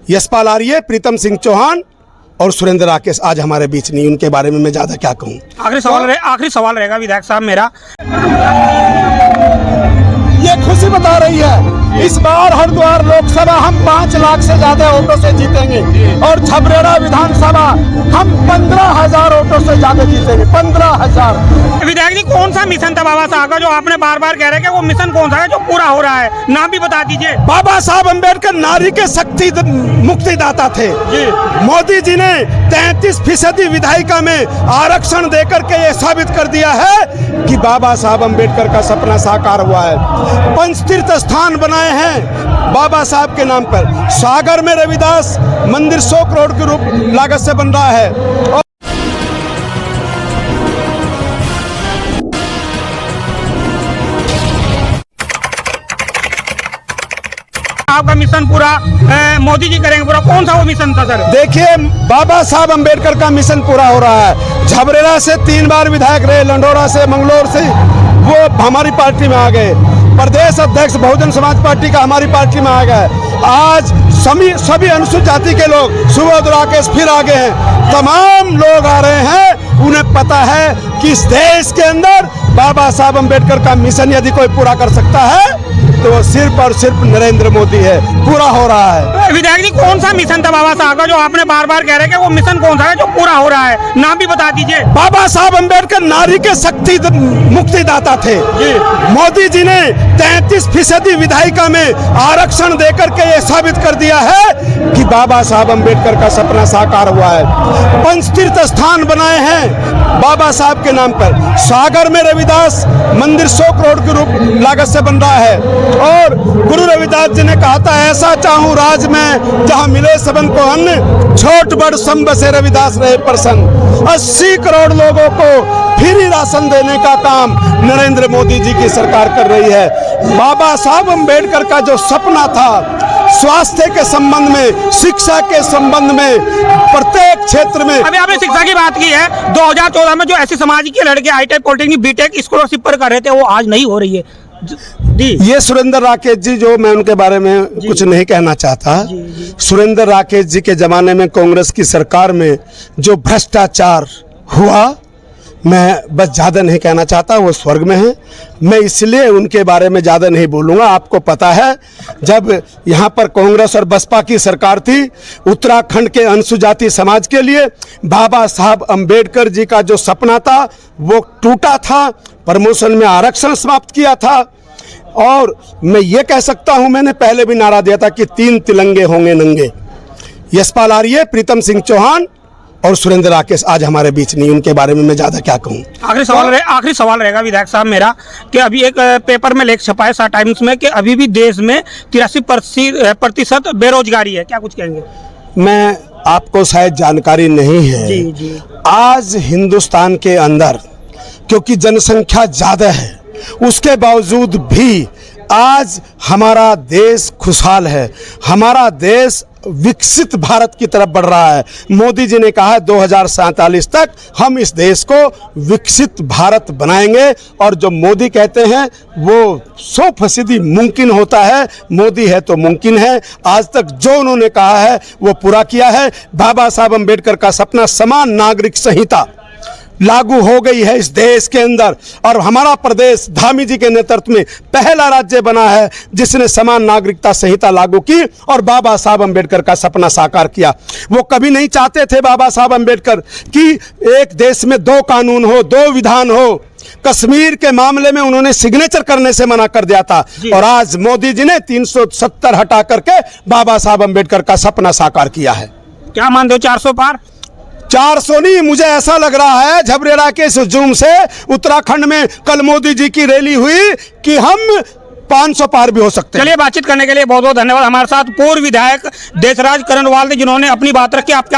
यशपाल आर्य, प्रीतम सिंह चौहान और सुरेंद्र राकेश आज हमारे बीच नहीं। उनके बारे में मैं ज़्यादा क्या कहूँ। आखिरी सवाल रहेगा विधायक साहब मेरा। ये खुशी बता रही है इस बार हरिद्वार लोकसभा हम 5 लाख से ज्यादा वोटों से जीतेंगे और छबरेड़ा विधानसभा हम 15,000 वोटों से ज्यादा जीतेंगे। 15,000। विधायक जी, कौन सा मिशन था बाबा साहब का जो आपने बार बार कह रहे हैं कि वो मिशन कौन सा है जो पूरा हो रहा है? नाम भी बता दीजिए। बाबा साहब अम्बेडकर नारी के शक्ति मुक्तिदाता थे। मोदी जी ने 33% विधायिका में आरक्षण देकर के ये साबित कर दिया है कि बाबा साहब अम्बेडकर का सपना साकार हुआ है। पंचतीर्थ स्थान बनाए हैं बाबा साहब के नाम पर। सागर में रविदास मंदिर 100 करोड़ की लागत से बन रहा है। और आपका मिशन पूरा मोदी जी करेंगे पूरा। कौन सा वो मिशन था सर? देखिए, बाबा साहब अम्बेडकर का मिशन पूरा हो रहा है। झबरेड़ा से 3 बार विधायक रहे, लंडोरा से, मंगलोर से वो हमारी पार्टी में आ गए। प्रदेश अध्यक्ष बहुजन समाज पार्टी का हमारी पार्टी में आ गए। आज सभी अनुसूचित जाति के लोग, सुबोध राकेश फिर आगे हैं। तमाम लोग आ रहे हैं। उन्हें पता है कि इस देश के अंदर बाबा साहब अम्बेडकर का मिशन यदि कोई पूरा कर सकता है तो वो सिर्फ और सिर्फ नरेंद्र मोदी है। पूरा हो रहा है। विधायक जी, कौन सा मिशन था बाबा साहब का जो आपने बार बार कह रहे हैं कि वो मिशन कौन सा है जो पूरा हो रहा है? नाम भी बता दीजिए। बाबा साहब अम्बेडकर नारी के शक्ति मुक्तिदाता थे। मोदी जी ने 33% विधायिका में आरक्षण देकर के ये साबित कर दिया है कि बाबा साहब अम्बेडकर का सपना साकार हुआ है। पंचतीर्थ स्थान बनाए हैं बाबा साहब के नाम पर। सागर में रविदास मंदिर 100 करोड़ की लागत से बन रहा है। और गुरु रविदास जी ने कहा था, ऐसा चाहूं राज में जहां मिले सबन को अन्न, छोट बड़ सब बसे रविदास रहे प्रसन्न। 80 करोड़ लोगों को फ्री राशन देने का काम नरेंद्र मोदी जी की सरकार कर रही है। बाबा साहब अम्बेडकर का जो सपना था स्वास्थ्य के संबंध में, शिक्षा के संबंध में, प्रत्येक क्षेत्र में। अभी आपने शिक्षा की बात की है। 2014 में जो ऐसे समाज के लड़के ITI पॉलिटेक्निक बीटेक स्कॉलरशिप पर कर रहे थे वो आज नहीं हो रही है। ये सुरेंद्र राकेश जी, जो मैं उनके बारे में कुछ नहीं कहना चाहता। सुरेंद्र राकेश जी के जमाने में कांग्रेस की सरकार में जो भ्रष्टाचार हुआ, मैं बस ज़्यादा नहीं कहना चाहता। वो स्वर्ग में है, मैं इसलिए उनके बारे में ज़्यादा नहीं बोलूँगा। आपको पता है, जब यहाँ पर कांग्रेस और बसपा की सरकार थी, उत्तराखंड के अनुसूचित जाति समाज के लिए बाबा साहब अम्बेडकर जी का जो सपना था वो टूटा था। प्रमोशन में आरक्षण समाप्त किया था। और मैं ये कह सकता हूँ, मैंने पहले भी नारा दिया था कि 3 तिरंगे होंगे नंगे। यशपाल आर्य, प्रीतम सिंह चौहान और सुरेंद्र राकेश आज हमारे बीच नहीं। उनके बारे में मैं ज़्यादा क्या कहूँ। आखिरी सवाल रहेगा विधायक साहब मेरा कि अभी एक पेपर में लेख छपा है स्टार टाइम्स में कि अभी भी देश में 83% बेरोजगारी है। क्या कुछ कहेंगे? मैं आपको शायद जानकारी नहीं है। जी। आज हिंदुस्तान के अंदर क्योंकि जनसंख्या ज़्यादा है, उसके बावजूद भी आज हमारा देश खुशहाल है। हमारा देश विकसित भारत की तरफ बढ़ रहा है। मोदी जी ने कहा है 2047 तक हम इस देश को विकसित भारत बनाएंगे। और जो मोदी कहते हैं वो 100% मुमकिन होता है। मोदी है तो मुमकिन है। आज तक जो उन्होंने कहा है वो पूरा किया है। बाबा साहब अम्बेडकर का सपना, समान नागरिक संहिता लागू हो गई है इस देश के अंदर। और हमारा प्रदेश धामी जी के नेतृत्व में पहला राज्य बना है जिसने समान नागरिकता संहिता लागू की और बाबा साहब अम्बेडकर का सपना साकार किया। वो कभी नहीं चाहते थे बाबा साहब अम्बेडकर कि एक देश में 2 कानून हो, 2 विधान हो। कश्मीर के मामले में उन्होंने सिग्नेचर करने से मना कर दिया था। और आज मोदी जी ने 370 हटा करके बाबा साहब अम्बेडकर का सपना साकार किया है। क्या मानते हो, 400 पार? 400 नहीं, मुझे ऐसा लग रहा है झबरेड़ा के जुलूम से उत्तराखंड में कल मोदी जी की रैली हुई कि हम 500 पार भी हो सकते हैं। चलिए, बातचीत करने के लिए बहुत बहुत धन्यवाद। हमारे साथ पूर्व विधायक देशराज करणवाल थे जिन्होंने अपनी बात रखी। आप क्या